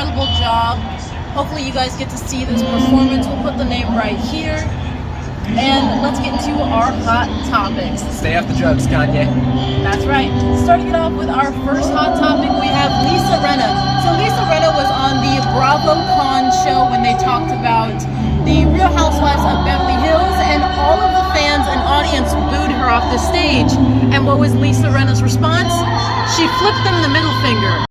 incredible job. Hopefully you guys get to see this performance. We'll put the name right here. And let's get into our hot topics. Stay off the drugs, Kanye. That's right. Starting it off with our first hot topic, we have Lisa Rinna. So Lisa Rinna was on the BravoCon show when they talked about the Real Housewives of Beverly Hills, and all of the fans and audience booed her off the stage. And what was Lisa Rinna's response? She flipped them the middle finger.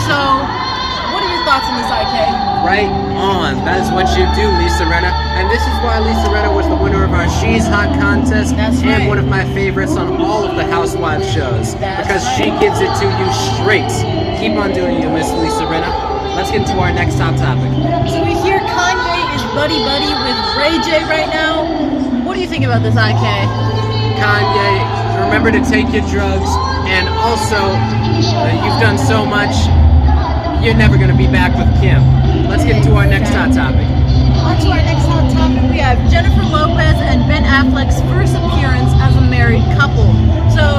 So, what are your thoughts on this, IK? Right on. That is what you do, Lisa Rinna. And this is why Lisa Rinna was the winner of our She's Hot contest. That's right. And one of my favorites on all of the Housewives shows. That's because right. she gives it to you straight. Keep on doing you, Miss Lisa Rinna. Let's get to our next hot topic. So we hear Kanye is buddy-buddy with Ray J right now. What do you think about this, IK? Kanye, remember to take your drugs. And also, you've done so much. You're never going to be back with Kim. Let's get into our next hot topic. On to our next hot topic, we have Jennifer Lopez and Ben Affleck's first appearance as a married couple. So